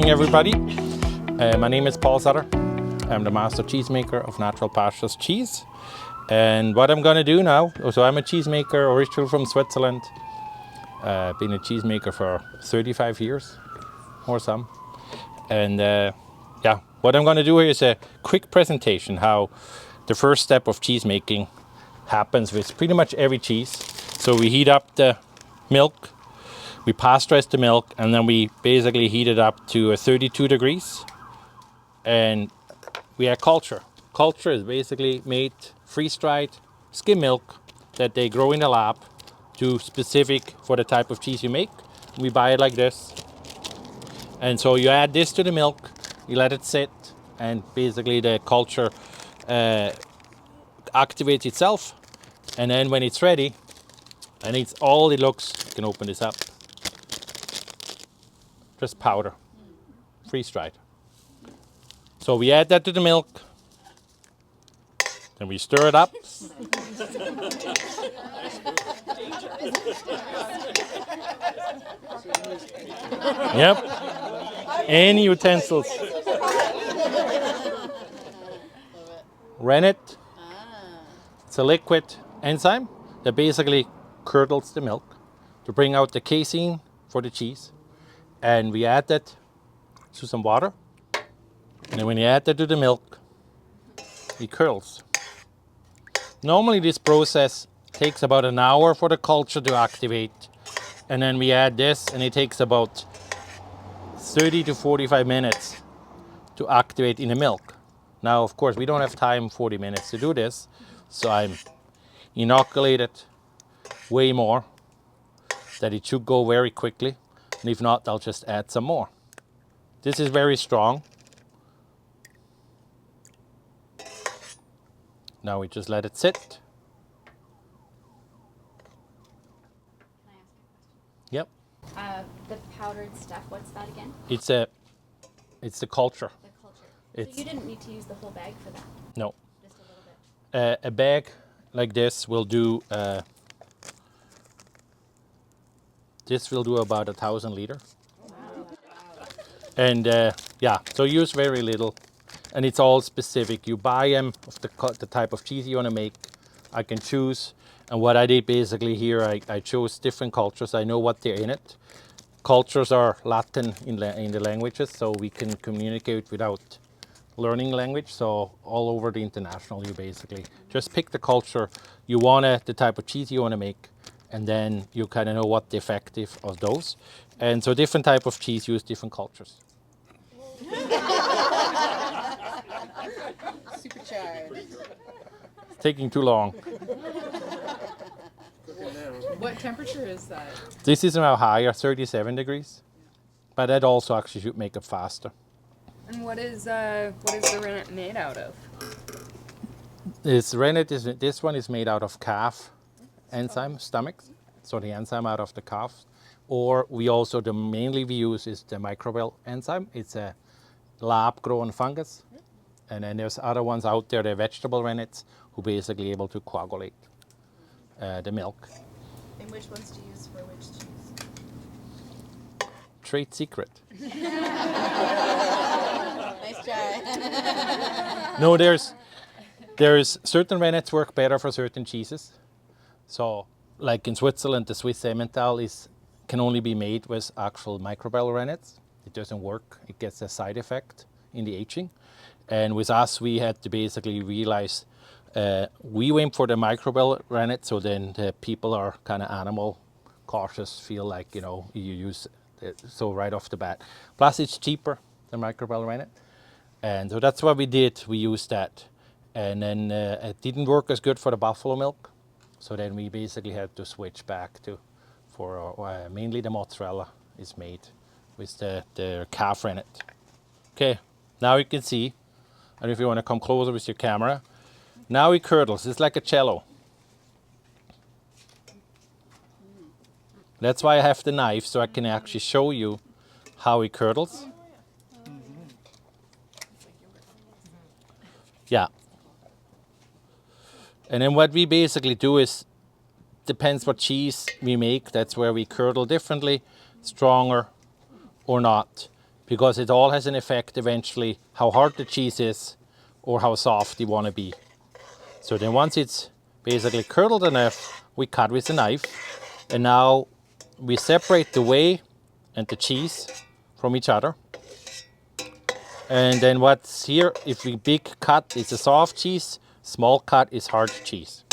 morning, everybody. My name is Paul Sutter. I'm the Master Cheesemaker of Natural Pastures Cheese. And what I'm going to do now, so I'm a cheesemaker originally from Switzerland. Been a cheesemaker for 35 years or some. And yeah, what I'm going to do here is a quick presentation how the first step of cheese making happens with pretty much every cheese. So we heat up the milk, we pasteurize the milk, and then we basically heat it up to 32 degrees. And we add culture. Culture is basically made freeze-dried skim milk that they grow in the lab to specific for the type of cheese you make. We buy it like this. And so you add this to the milk, you let it sit, and basically the culture activates itself. And then when it's ready, and it's all it looks, you can open this up. Just powder, freeze-dried. So we add that to the milk, then we stir it up. Yep. Any utensils. Rennet. It's a liquid enzyme that basically curdles the milk to bring out the casein for the cheese. And we add that to some water. And then when you add that to the milk, it curdles. Normally this process takes about an hour for the culture to activate. And then we add this, and it takes about 30 to 45 minutes to activate in the milk. Now, of course, we don't have time 40 minutes to do this, so I'm inoculated way more, that it should go very quickly. And if not, I'll just add some more. This is very strong. Now we just let it sit. Can I ask a question? Yep. The powdered stuff, what's that again? It's the culture. The culture. It's, so you didn't need to use the whole bag for that? No. Just a little bit? A bag like this will do, about 1,000 liters. Wow. And yeah, so use very little. And it's all specific. You buy them of the type of cheese you want to make. I can choose. And what I did basically here, I chose different cultures. I know what they're in it. Cultures are Latin in the languages, so we can communicate without learning language. So all over the international, you basically just pick the culture you want, the type of cheese you want to make, and then you kind of know what the effective of those. And so different type of cheese use different cultures. Supercharged. It's taking too long. What temperature is that? This is now higher, 37 degrees. But that also actually should make it faster. And what is the rennet made out of? This one is made out of calf enzyme stomachs, so the enzyme out of the calf. Or mainly we use is the microbial enzyme. It's a lab-grown fungus. And then there's other ones out there, they're vegetable rennets, who basically able to coagulate the milk. And which ones do you use for which cheese? Trade secret. Nice try. No, there's certain rennets work better for certain cheeses. So, like in Switzerland, the Swiss Emmental can only be made with actual microbial rennets. It doesn't work. It gets a side effect in the aging. And with us, we had to basically realize we went for the microbial rennet, so then the people are kind of animal cautious, feel like, you use it, so right off the bat. Plus, it's cheaper, the microbial rennet. And so that's what we did. We used that. And then it didn't work as good for the buffalo milk. So then we basically had to switch back for mainly the mozzarella is made with the calf rennet. Okay, now you can see. And if you want to come closer with your camera, now it curdles. It's like a cello. That's why I have the knife, so I can actually show you how it curdles. Yeah. And then what we basically do is, depends what cheese we make, that's where we curdle differently, stronger or not. because it all has an effect eventually how hard the cheese is or how soft you want to be. So then once it's basically curdled enough, we cut with a knife, and now we separate the whey and the cheese from each other. And then what's here, if we big cut is a soft cheese, small cut is hard cheese.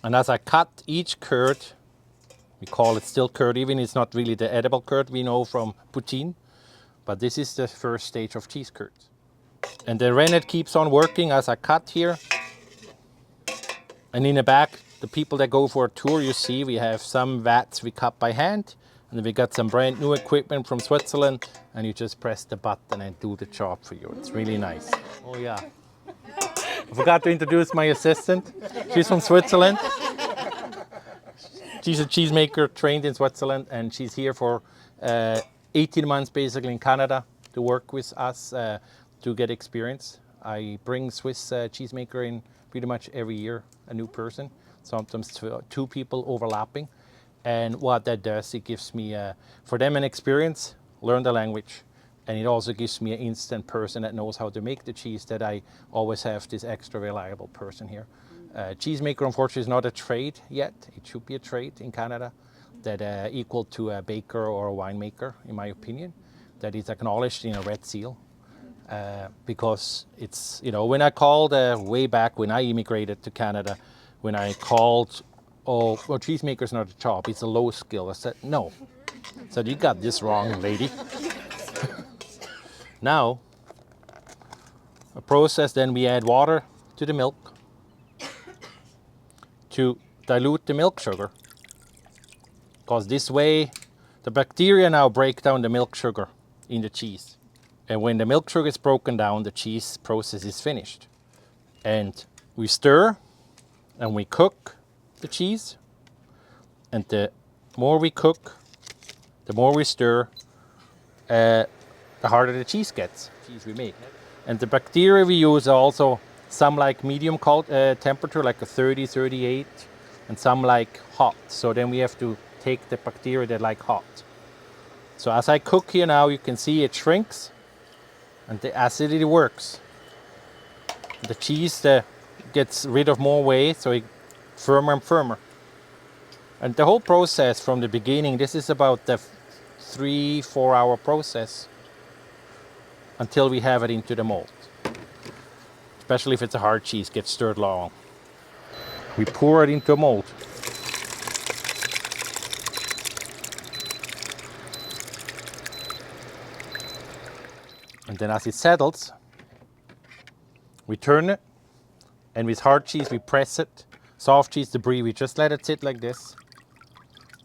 And as I cut each curd, we call it still curd, even it's not really the edible curd we know from poutine, but this is the first stage of cheese curds. And the rennet keeps on working as I cut here. And in the back, the people that go for a tour, you see we have some vats we cut by hand, and then we got some brand new equipment from Switzerland, and you just press the button and do the job for you. It's really nice. Oh yeah. I forgot to introduce my assistant. She's from Switzerland. She's a cheesemaker trained in Switzerland, and she's here for 18 months basically in Canada to work with us to get experience. I bring Swiss cheesemaker in pretty much every year, a new person, sometimes two people overlapping. And what that does, it gives me, for them, an experience, learn the language, and it also gives me an instant person that knows how to make the cheese, that I always have this extra reliable person here. Cheesemaker, unfortunately, is not a trade yet. It should be a trade in Canada that equal to a baker or a winemaker, in my opinion, that is acknowledged in a red seal. Because it's, you know, when I called way back when I immigrated to Canada, when I called, oh, well, cheesemaker's not a job, it's a low skill. I said, no. I said, you got this wrong, lady. Now, a process, then we add water to the milk to dilute the milk sugar. Because this way, the bacteria now break down the milk sugar in the cheese. And when the milk sugar is broken down, the cheese process is finished. And we stir and we cook the cheese. And the more we cook, the more we stir, the harder the cheese gets, cheese we make. And the bacteria we use are also some like medium temperature, like a 30, 38, and some like hot. So then we have to take the bacteria that like hot. So as I cook here now, you can see it shrinks. And the acidity works. The cheese gets rid of more whey, so it's firmer and firmer. And the whole process from the beginning, this is about the 3-4 hour process until we have it into the mold. Especially if it's a hard cheese, gets stirred long. We pour it into a mold. And then as it settles, we turn it, and with hard cheese we press it. Soft cheese, the brie, we just let it sit like this.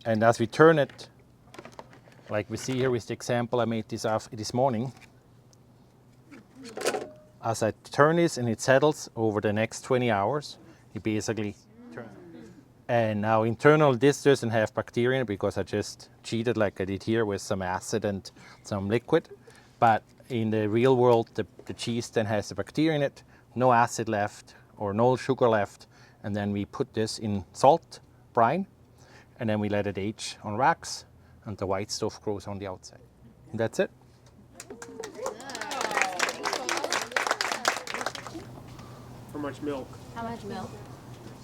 And as we turn it, like we see here with the example I made this morning, as I turn this and it settles over the next 20 hours, it basically turns. And now internal, this doesn't have bacteria in it because I just cheated like I did here with some acid and some liquid. But in the real world, the cheese then has the bacteria in it, no acid left or no sugar left. And then we put this in salt brine, and then we let it age on racks, and the white stuff grows on the outside. And that's it. How much milk? How much milk?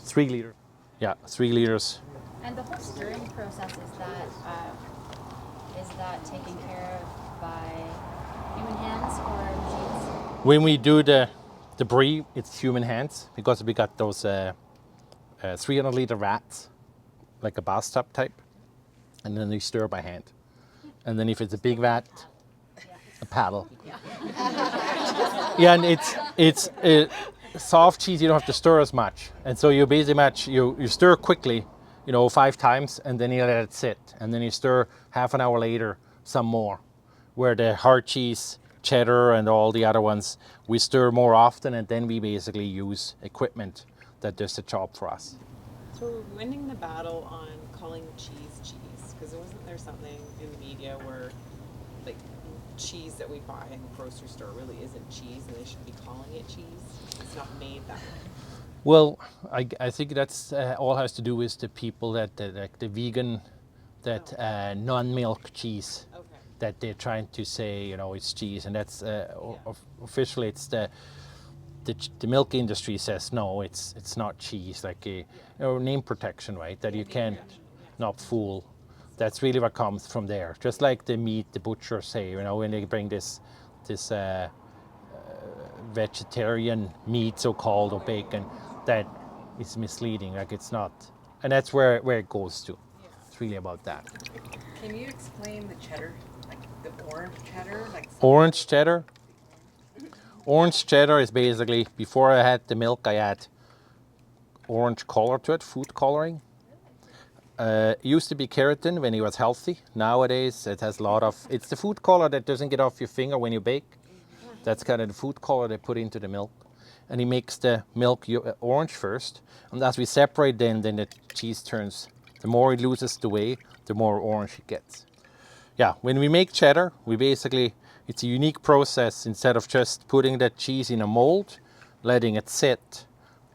3 liters. Yeah, 3 liters. And the whole stirring process, is that taken care of by human hands or machines? When we do the brie, it's human hands because we got those 300 liter vats, like a bathtub type, and then we stir by hand. And then if it's a big vat, a paddle. Yeah, and it's soft cheese. You don't have to stir as much, and so you basically you stir quickly, 5 times, and then you let it sit, and then you stir half an hour later some more. Where the hard cheese, cheddar, and all the other ones, we stir more often, and then we basically use equipment that does the job for us. So we're winning the battle on calling cheese cheese, because wasn't there something in the media where like cheese that we buy in the grocery store really isn't cheese and they should be calling it cheese? It's not made that way. Well, I think that's all has to do with the people that like the vegan that non-milk cheese. Okay. That they're trying to say, it's cheese, and that's officially it's the milk industry says no, it's not cheese, like name protection, right? That you can't not fool. That's really what comes from there. Just like the meat, the butchers say, when they bring this vegetarian meat, so-called, or bacon, that is misleading. Like it's not, and that's where it goes to. It's really about that. Can you explain the cheddar, like the orange cheddar? Orange cheddar. Orange cheddar is basically, before I had the milk, I add orange color to it, food coloring. It used to be keratin when it was healthy. Nowadays it has a lot of, it's the food color that doesn't get off your finger when you bake. That's kind of the food color they put into the milk. And it makes the milk orange first. And as we separate then the cheese turns, the more it loses the whey, the more orange it gets. Yeah, when we make cheddar, it's a unique process. Instead of just putting that cheese in a mold, letting it sit,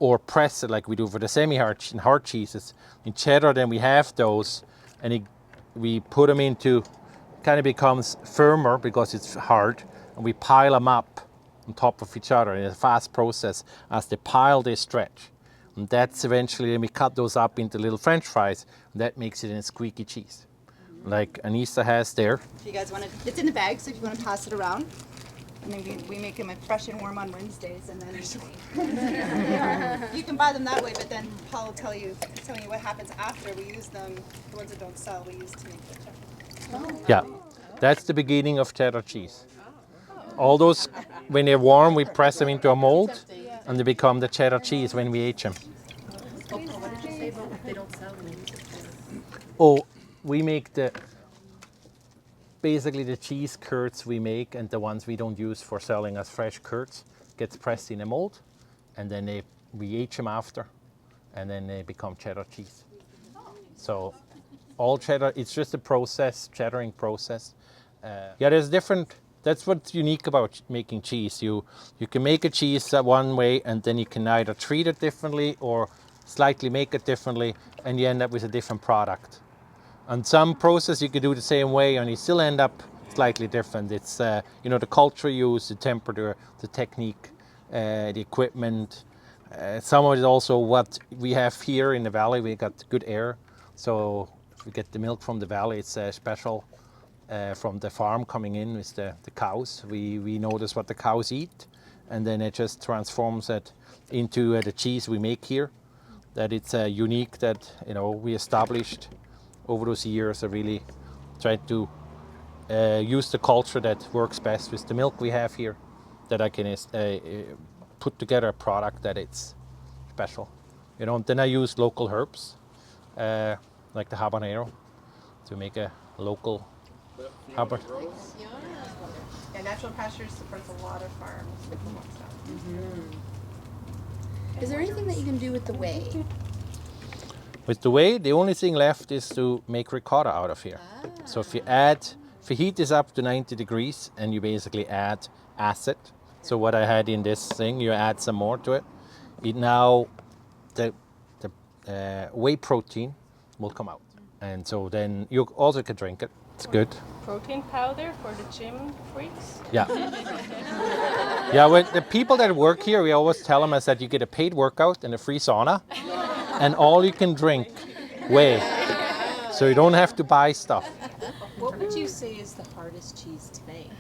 or press it like we do for the semi-hard and hard cheeses. In cheddar, then we have those, and we put them into, kind of becomes firmer because it's hard, and we pile them up on top of each other in a fast process. As they pile, they stretch. And that's eventually, then we cut those up into little French fries, and that makes it in a squeaky cheese. Like Anissa has there. If you guys want to, it's in the bag, so if you want to pass it around. And then we make them fresh and warm on Wednesdays, and then you can buy them that way. But then Paul will tell you what happens after we use them. The ones that don't sell, we use to make the cheddar. Yeah, that's the beginning of cheddar cheese. All those, when they're warm, we press them into a mold, and they become the cheddar cheese when we age them. What did you say about if they don't sell them? Oh, we make basically the cheese curds we make, and the ones we don't use for selling as fresh curds gets pressed in a mold, and then we age them after, and then they become cheddar cheese. So all cheddar, it's just a process, cheddaring process. There's different, that's what's unique about making cheese. You can make a cheese one way, and then you can either treat it differently or slightly make it differently, and you end up with a different product. And some process you can do the same way, and you still end up slightly different. It's the culture used, the temperature, the technique, the equipment. Some of it also what we have here in the valley. We got good air, so if we get the milk from the valley, it's special from the farm coming in with the cows. We notice what the cows eat, and then it just transforms it into the cheese we make here. That it's unique that we established over those years. I really tried to use the culture that works best with the milk we have here, that I can put together a product that it's special. And then I use local herbs, like the habanero, to make a local habanero. Yeah, Natural Pastures supports a lot of farms with Comox Valley. Is there anything that you can do with the whey? With the whey, the only thing left is to make ricotta out of here. So if you heat this up to 90 degrees, and you basically add acid. So what I had in this thing, you add some more to it. The whey protein will come out. And so then you also can drink it. It's good. Protein powder for the gym freaks? Yeah. Yeah, when the people that work here, we always tell them is that you get a paid workout and a free sauna, and all you can drink whey. So you don't have to buy stuff. What would you say is the hardest cheese to make?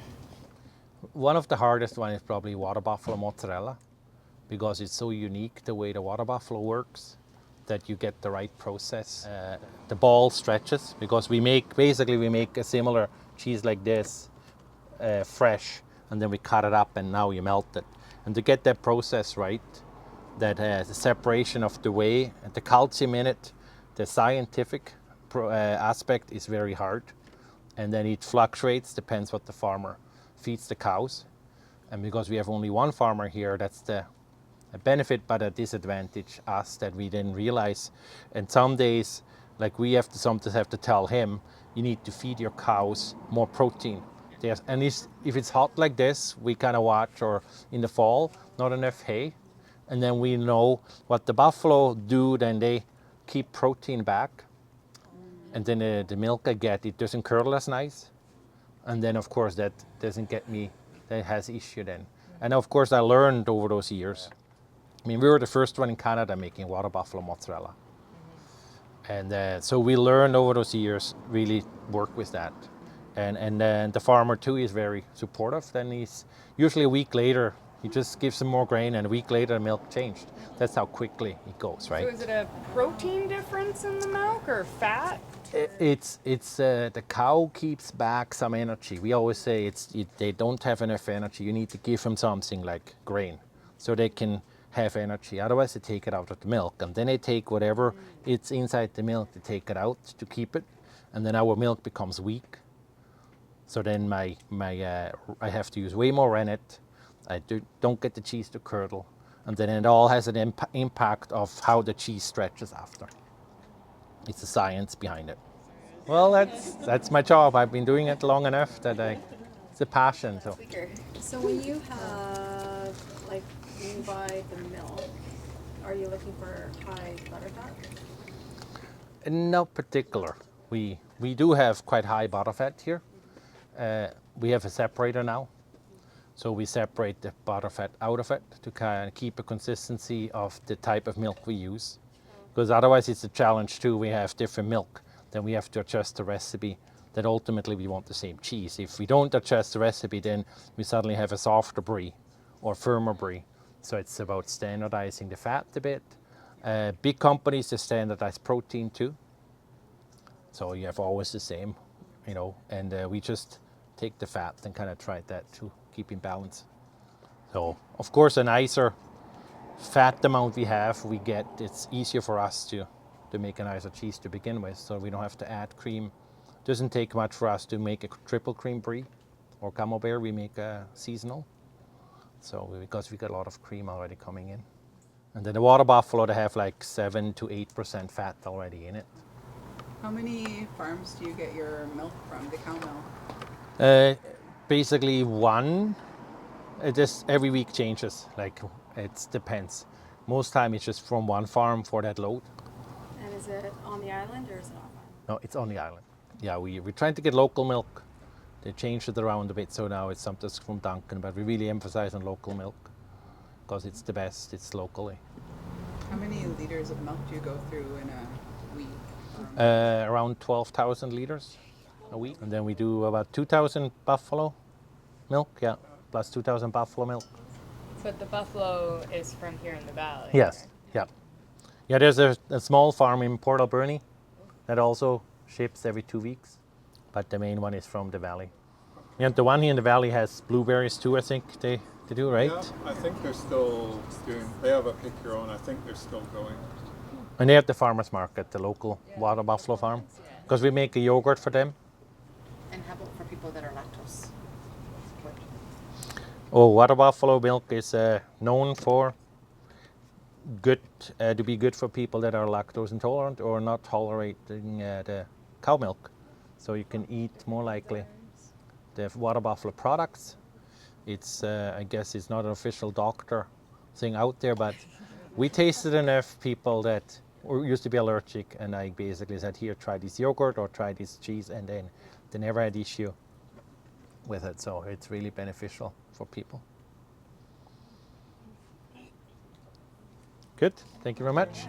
One of the hardest one is probably water buffalo mozzarella, because it's so unique the way the water buffalo works, that you get the right process. The ball stretches, because we make a similar cheese like this, fresh, and then we cut it up and now you melt it. And to get that process right, that the separation of the whey and the calcium in it, the scientific aspect is very hard. And then it fluctuates, depends what the farmer feeds the cows. And because we have only one farmer here, that's a benefit but a disadvantage us that we didn't realize. And some days, like we sometimes have to tell him, you need to feed your cows more protein. And if it's hot like this, we kind of watch, or in the fall, not enough hay. And then we know what the buffalo do, then they keep protein back. and then the milk I get, it doesn't curdle as nice. And then of course that doesn't get me, that has issue then. And of course I learned over those years. I mean, we were the first one in Canada making water buffalo mozzarella. And so we learned over those years, really work with that. And then the farmer too is very supportive. Then he's usually a week later, he just gives some more grain, and a week later the milk changed. That's how quickly it goes, right? So is it a protein difference in the milk or fat? It's the cow keeps back some energy. We always say they don't have enough energy. You need to give them something like grain, so they can have energy. Otherwise, they take it out of the milk, and then they take whatever it's inside the milk. They take it out to keep it, and then our milk becomes weak. So then I have to use way more rennet. I don't get the cheese to curdle, and then it all has an impact of how the cheese stretches after. It's the science behind it. Well, that's my job. I've been doing it long enough that it's a passion. So So when you have, like, when you buy the milk, are you looking for high butter fat? no particular. We do have quite high butter fat here. We have a separator now, so we separate the butter fat out of it to kind of keep a consistency of the type of milk we use. Because otherwise it's a challenge too. We have different milk, then we have to adjust the recipe. That ultimately we want the same cheese. If we don't adjust the recipe, then we suddenly have a softer brie or firmer brie. So it's about standardizing the fat a bit. Big companies, they standardize protein too. So you have always the same, and we just take the fat and kind of try that to keep in balance. So of course a nicer fat amount we have, it's easier for us to make a nicer cheese to begin with, so we don't have to add cream. Doesn't take much for us to make a triple cream brie or camembert. We make a seasonal, so because we got a lot of cream already coming in. And then the water buffalo, they have like 7 to 8% fat already in it. How many farms do you get your milk from, the cow milk? Basically one. It just every week changes. Like it depends. Most time it's just from one farm for that load. And is it on the island or is it off island? No, it's on the island. Yeah, we're trying to get local milk. They changed it around a bit, so now it's something from Duncan, but we really emphasize on local milk because it's the best. It's locally. How many liters of milk do you go through in a week? Around 12,000 liters a week, and then we do about 2,000 buffalo milk. Yeah, plus 2,000 buffalo milk. But the buffalo is from here in the valley. Yes. Yeah. Yeah. There's a small farm in Port Alberni that also ships every 2 weeks, but the main one is from the valley. Yeah, the one here in the valley has blueberries too. I think they do, right? Yeah, I think they're still doing, they have a pick your own, I think they're still going. And they have the farmers market, the local water buffalo farm, because we make a yogurt for them. And how about for people that are lactose? Oh, water buffalo milk is known for to be good for people that are lactose intolerant or not tolerating the cow milk. So you can eat more likely the water buffalo products. It's I guess it's not an official doctor thing out there, but we tasted enough people that used to be allergic, and I basically said, here, try this yogurt or try this cheese, and then they never had issue with it. So it's really beneficial for people. Good. Thank you very much.